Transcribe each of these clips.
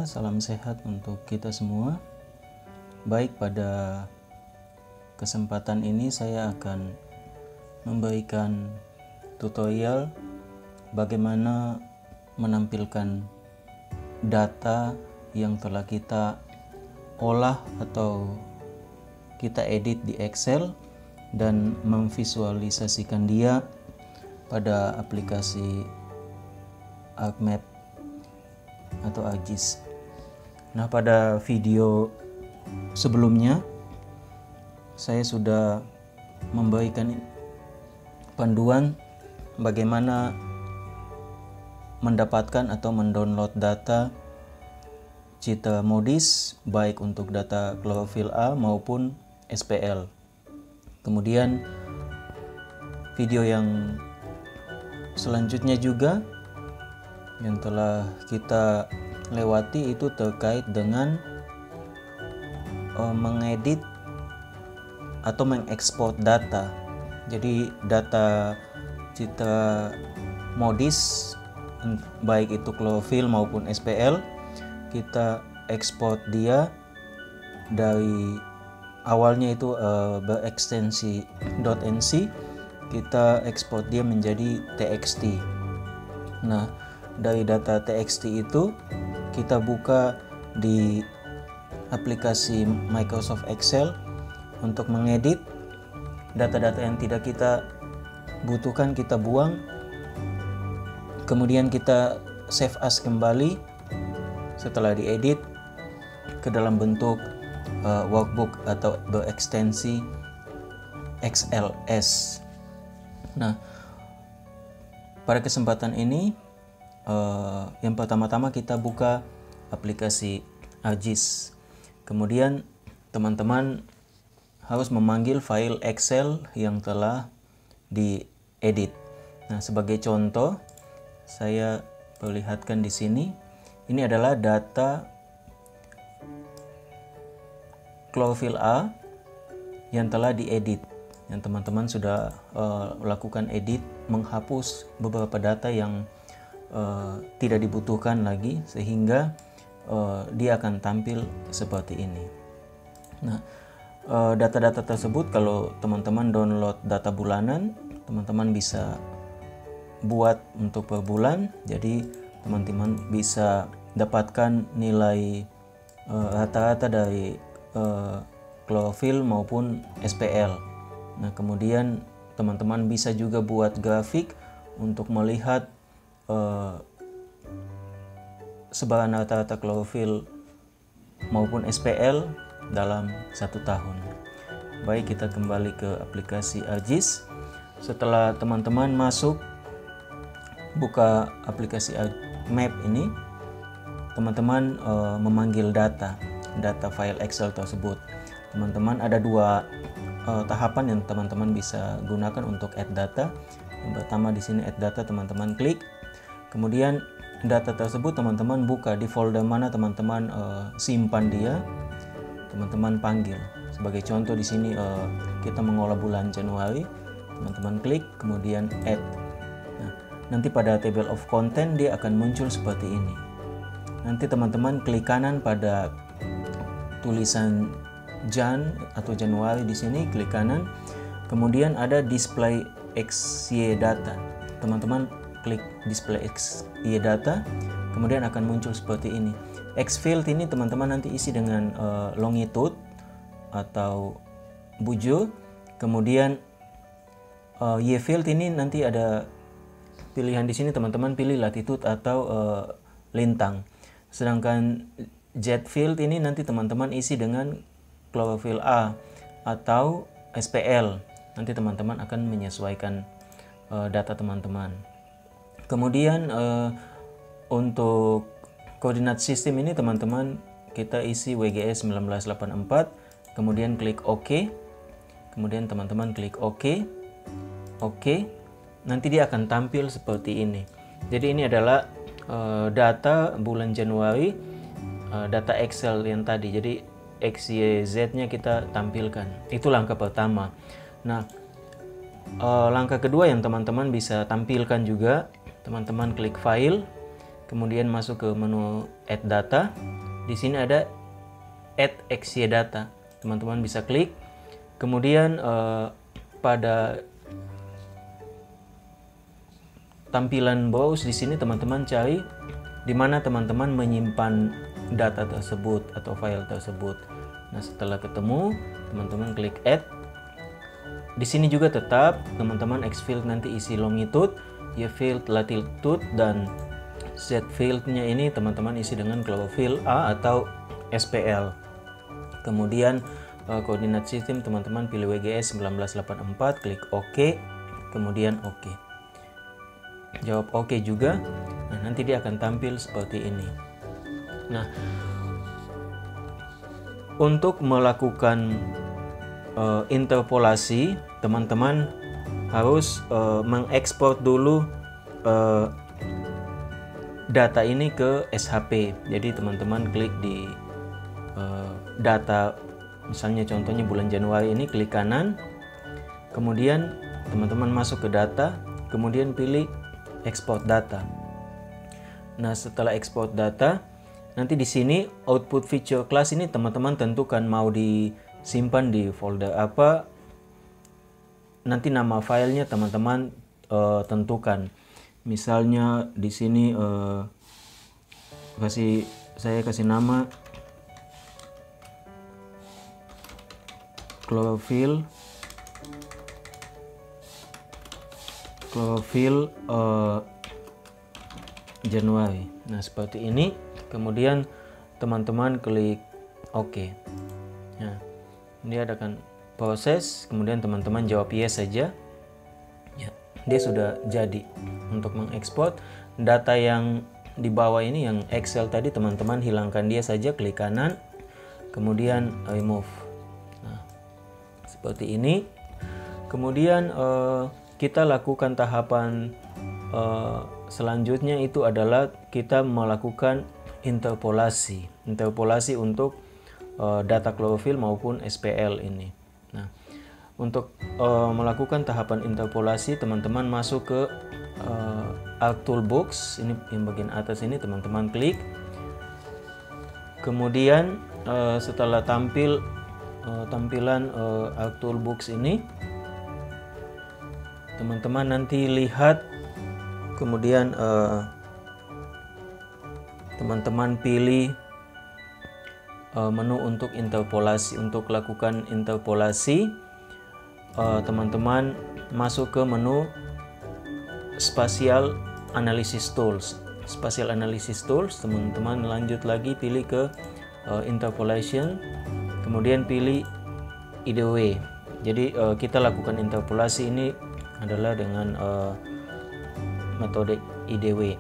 sejahtera, salam sehat untuk kita semua. Baik, pada kesempatan ini saya akan memberikan tutorial bagaimana menampilkan data yang telah kita olah atau kita edit di Excel dan memvisualisasikan dia pada aplikasi ArcMap atau ArcGIS. Nah, pada video sebelumnya saya sudah memberikan panduan bagaimana mendapatkan atau mendownload data Citra Modis baik untuk data klorofil A maupun SPL. Kemudian video yang selanjutnya juga yang telah kita lewati itu terkait dengan mengedit atau mengekspor data. Jadi data Citra Modis baik itu klorofil maupun SPL, kita ekspor dia dari awalnya itu berekstensi .nc, kita ekspor dia menjadi txt. Nah, dari data txt itu kita buka di aplikasi Microsoft Excel untuk mengedit data-data yang tidak kita butuhkan, kita buang, kemudian kita save as kembali setelah diedit ke dalam bentuk workbook atau berekstensi XLS. Nah, pada kesempatan ini yang pertama-tama kita buka aplikasi ArcGIS. Kemudian teman-teman harus memanggil file Excel yang telah diedit. Nah, sebagai contoh saya perlihatkan di sini. Ini adalah data klorofil A yang telah diedit. Yang teman-teman sudah lakukan edit, menghapus beberapa data yang tidak dibutuhkan lagi, sehingga dia akan tampil seperti ini. Nah, data-data tersebut kalau teman-teman download data bulanan, teman-teman bisa buat untuk per bulan. Jadi teman-teman bisa dapatkan nilai rata-rata dari klorofil maupun SPL. Nah, kemudian teman-teman bisa juga buat grafik untuk melihat sebaran rata-rata klorofil maupun SPL dalam 1 tahun. Baik, kita kembali ke aplikasi ArcGIS. Setelah teman-teman masuk, buka aplikasi ArcMap ini, teman-teman memanggil data file Excel tersebut. Teman-teman ada 2 tahapan yang teman-teman bisa gunakan untuk add data. Yang pertama di sini add data, teman-teman klik. Kemudian data tersebut teman-teman buka di folder mana teman-teman simpan dia, teman-teman panggil. Sebagai contoh di sini kita mengolah bulan Januari, teman-teman klik kemudian add. Nah, nanti pada table of content dia akan muncul seperti ini. Nanti teman-teman klik kanan pada tulisan Jan atau Januari di sini, klik kanan. Kemudian ada display XY data. Teman-teman klik display XY data, kemudian akan muncul seperti ini. X field ini teman-teman nanti isi dengan longitude atau bujur. Kemudian Y field ini nanti ada pilihan di sini, teman-teman pilih latitude atau lintang. Sedangkan Z field ini nanti teman-teman isi dengan klorofil A atau SPL. Nanti teman-teman akan menyesuaikan data teman-teman. Kemudian untuk koordinat sistem ini teman-teman kita isi WGS 1984, kemudian klik OK. Kemudian teman-teman klik OK. OK. Nanti dia akan tampil seperti ini. Jadi ini adalah data bulan Januari, data Excel yang tadi. Jadi X, Y, Z-nya kita tampilkan. Itu langkah pertama. Nah, langkah kedua yang teman-teman bisa tampilkan juga, teman-teman klik file, kemudian masuk ke menu add data. Di sini ada add XY data, teman-teman bisa klik. Kemudian pada tampilan browse di sini teman-teman cari di mana teman-teman menyimpan data tersebut atau file tersebut. Nah, setelah ketemu, teman-teman klik add. Di sini juga tetap teman-teman X field nanti isi longitude, Y field latitude, dan Z fieldnya ini teman-teman isi dengan chlorophyll A atau SPL. Kemudian koordinat sistem teman-teman pilih WGS 1984, klik OK, kemudian OK. Jawab OK juga. Nah, nanti dia akan tampil seperti ini. Nah, untuk melakukan interpolasi, teman-teman harus mengekspor dulu data ini ke SHP. Jadi teman-teman klik di data, misalnya contohnya bulan Januari ini, klik kanan, kemudian teman-teman masuk ke data, kemudian pilih export data. Nah, setelah export data, nanti di sini output feature class ini teman-teman tentukan mau disimpan di folder apa. Nanti nama filenya teman-teman tentukan. Misalnya di sini saya kasih nama chlorophyll Januari. Nah, seperti ini. Kemudian teman-teman klik OK. Nah, dia akan proses, kemudian teman-teman jawab yes saja. Ya, dia sudah jadi. Untuk mengekspor data yang di bawah ini, yang Excel tadi, teman-teman hilangkan dia saja, klik kanan, kemudian remove. Nah, seperti ini. Kemudian kita lakukan tahapan selanjutnya, itu adalah kita melakukan interpolasi untuk data klorofil maupun SPL ini. Nah, untuk melakukan tahapan interpolasi, teman-teman masuk ke Arc Toolbox ini, yang bagian atas ini teman-teman klik. Kemudian setelah tampilan Arc Toolbox ini, teman-teman nanti lihat, kemudian teman-teman pilih menu untuk interpolasi. Untuk lakukan interpolasi, teman-teman masuk ke menu Spatial Analysis Tools. Spatial Analysis Tools, teman-teman lanjut lagi pilih ke Interpolation, kemudian pilih IDW. Jadi kita lakukan interpolasi ini adalah dengan metode IDW.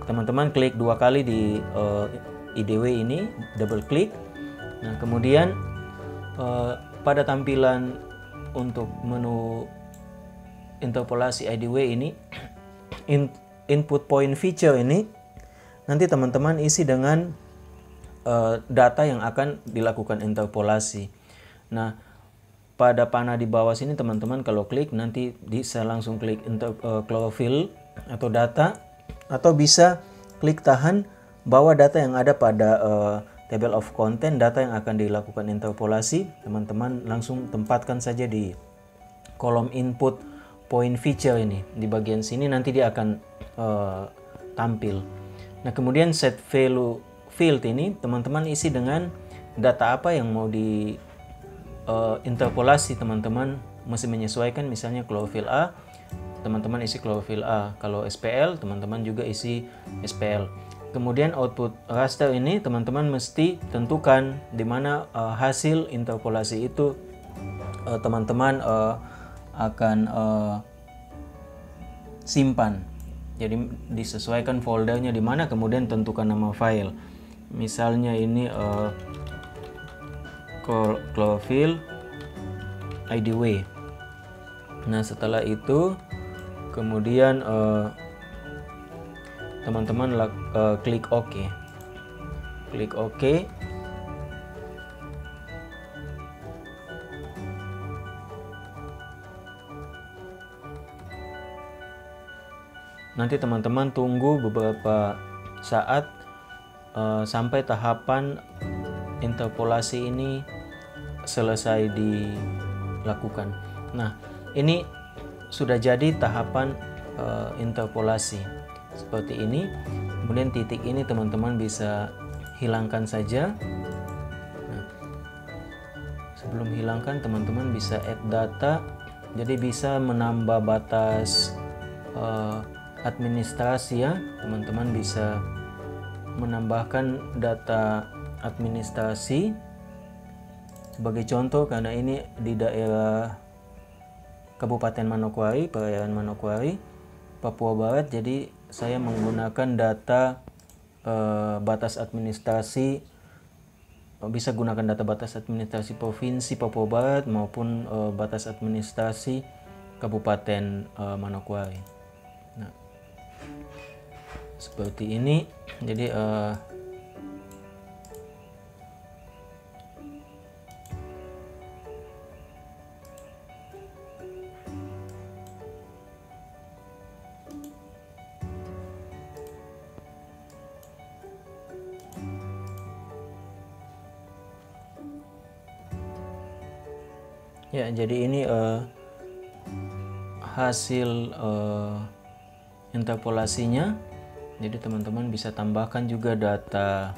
Teman-teman klik 2 kali di IDW ini, double klik. Nah, kemudian pada tampilan untuk menu interpolasi IDW ini, input point feature ini, nanti teman-teman isi dengan data yang akan dilakukan interpolasi. Nah, pada panah di bawah sini teman-teman kalau klik nanti bisa langsung klik chlorophyll atau data, atau bisa klik tahan bawa data yang ada pada table of content, data yang akan dilakukan interpolasi. Teman-teman langsung tempatkan saja di kolom input point feature ini. Di bagian sini nanti dia akan tampil. Nah, kemudian set value field ini teman-teman isi dengan data apa yang mau di interpolasi. Teman-teman mesti menyesuaikan, misalnya chlorophyll A, teman-teman isi chlorophyll A. Kalau SPL, teman-teman juga isi SPL. Kemudian output raster ini teman-teman mesti tentukan di mana hasil interpolasi itu teman-teman akan simpan. Jadi disesuaikan foldernya di mana, kemudian tentukan nama file. Misalnya ini chlorophyll IDW. Nah, setelah itu kemudian teman-teman klik OK. Klik OK. Nanti teman-teman tunggu beberapa saat sampai tahapan interpolasi ini selesai dilakukan. Nah, ini sudah jadi tahapan interpolasi seperti ini. Kemudian titik ini teman-teman bisa hilangkan saja. Nah, sebelum hilangkan, teman-teman bisa add data, jadi bisa menambah batas administrasi ya. Teman-teman bisa menambahkan data administrasi. Sebagai contoh, karena ini di daerah Kabupaten Manokwari, perairan Manokwari, Papua Barat, jadi saya menggunakan data batas administrasi. Bisa gunakan data batas administrasi Provinsi Papua Barat maupun batas administrasi Kabupaten Manokwari. Nah, seperti ini. Jadi ya, jadi ini hasil interpolasinya. Jadi teman-teman bisa tambahkan juga data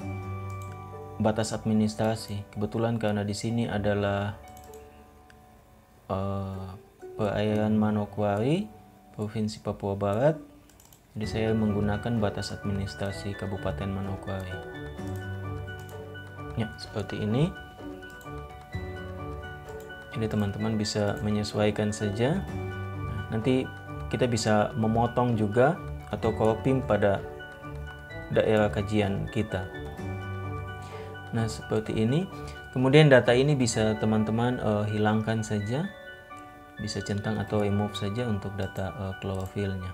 batas administrasi. Kebetulan karena di sini adalah perairan Manokwari, Provinsi Papua Barat, jadi saya menggunakan batas administrasi Kabupaten Manokwari. Ya, seperti ini. Jadi teman-teman bisa menyesuaikan saja. Nanti kita bisa memotong juga atau cropping pada daerah kajian kita. Nah, seperti ini. Kemudian data ini bisa teman-teman hilangkan saja, bisa centang atau remove saja untuk data klorofilnya.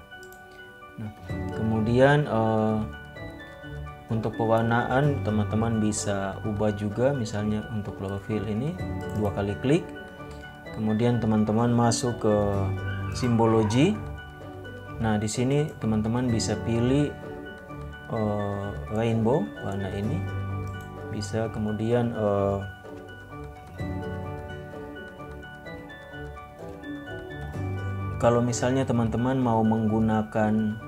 Nah, kemudian untuk pewarnaan teman-teman bisa ubah juga, misalnya untuk klorofil ini 2 kali klik. Kemudian teman-teman masuk ke simbologi. Nah, di sini teman-teman bisa pilih rainbow, warna ini bisa. Kemudian kalau misalnya teman-teman mau menggunakan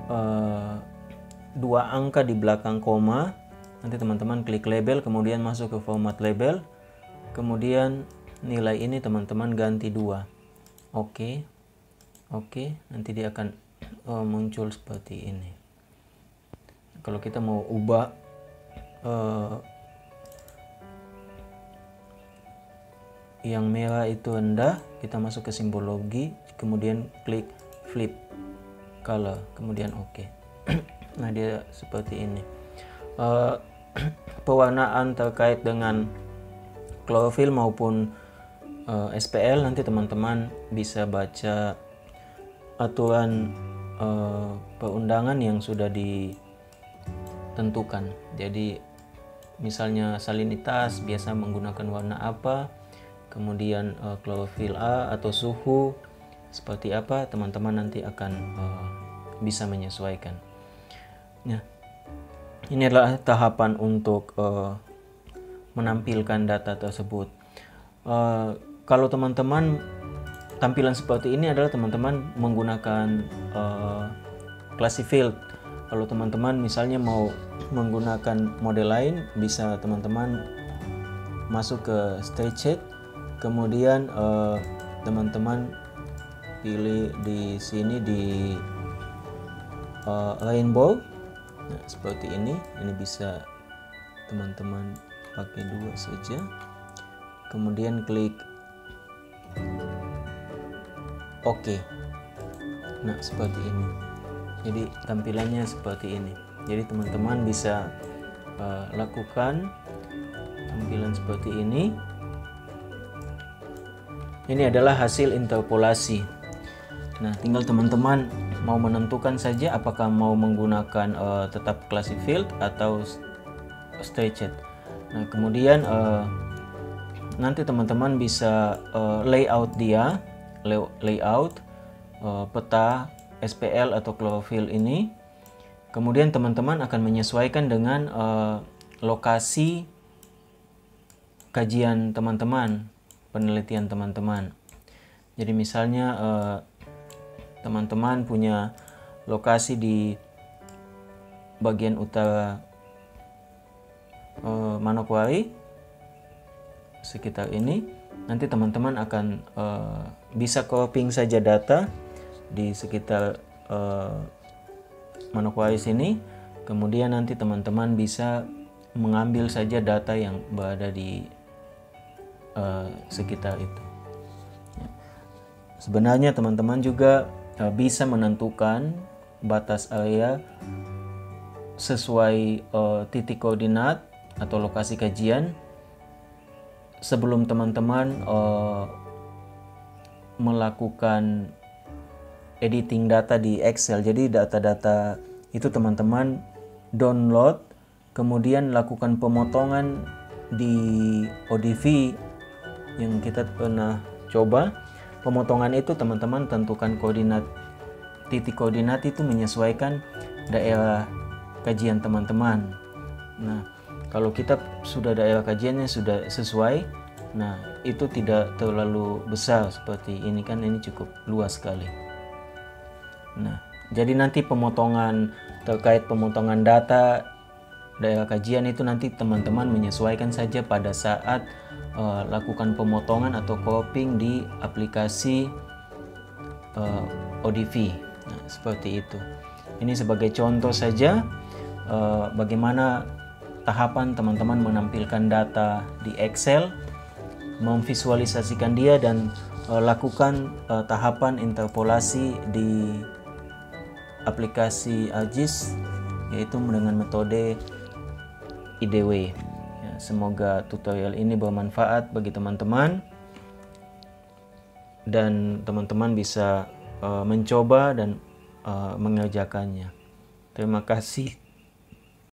2 angka di belakang koma, nanti teman-teman klik label, kemudian masuk ke format label, kemudian nilai ini teman-teman ganti 2. Oke, nanti dia akan muncul seperti ini. Kalau kita mau ubah yang merah itu rendah, kita masuk ke simbologi, kemudian klik flip color, kemudian oke. Nah, dia seperti ini. Pewarnaan terkait dengan klorofil maupun SPL nanti teman-teman bisa baca aturan perundangan yang sudah ditentukan. Jadi misalnya salinitas biasa menggunakan warna apa, kemudian klorofil A atau suhu seperti apa, teman-teman nanti akan bisa menyesuaikan. Nah, ini adalah tahapan untuk menampilkan data tersebut. Kalau teman-teman, tampilan seperti ini adalah teman-teman menggunakan classy field. Kalau teman-teman misalnya mau menggunakan model lain, bisa teman-teman masuk ke stage, kemudian teman-teman pilih di sini di rainbow. Nah, seperti ini bisa teman-teman pakai 2 saja, kemudian klik OK. Nah, seperti ini. Jadi tampilannya seperti ini. Jadi teman-teman bisa lakukan tampilan seperti ini. Ini adalah hasil interpolasi. Nah, tinggal teman-teman mau menentukan saja apakah mau menggunakan tetap classy field atau stretched. Nah, kemudian nanti teman-teman bisa layout dia, layout peta SPL atau klorofil ini. Kemudian teman-teman akan menyesuaikan dengan lokasi kajian teman-teman, penelitian teman-teman. Jadi misalnya teman-teman punya lokasi di bagian utara Manokwari, sekitar ini, nanti teman-teman akan bisa cropping saja data di sekitar Manokwari sini. Kemudian nanti teman-teman bisa mengambil saja data yang berada di sekitar itu. Sebenarnya teman-teman juga bisa menentukan batas area sesuai titik koordinat atau lokasi kajian sebelum teman-teman melakukan editing data di Excel. Jadi data-data itu teman-teman download, kemudian lakukan pemotongan di ODV yang kita pernah coba. Pemotongan itu teman-teman tentukan koordinat, titik koordinat itu menyesuaikan daerah kajian teman-teman. Nah, kalau kita sudah daerah kajiannya sudah sesuai, nah itu tidak terlalu besar seperti ini kan, ini cukup luas sekali. Nah, jadi nanti pemotongan terkait pemotongan data daerah kajian itu nanti teman-teman menyesuaikan saja pada saat lakukan pemotongan atau cropping di aplikasi ODV. Nah, seperti itu. Ini sebagai contoh saja bagaimana tahapan teman-teman menampilkan data di Excel, memvisualisasikan dia, dan lakukan tahapan interpolasi di aplikasi ArcGIS, yaitu dengan metode IDW. Ya, semoga tutorial ini bermanfaat bagi teman-teman dan teman-teman bisa mencoba dan mengerjakannya. Terima kasih.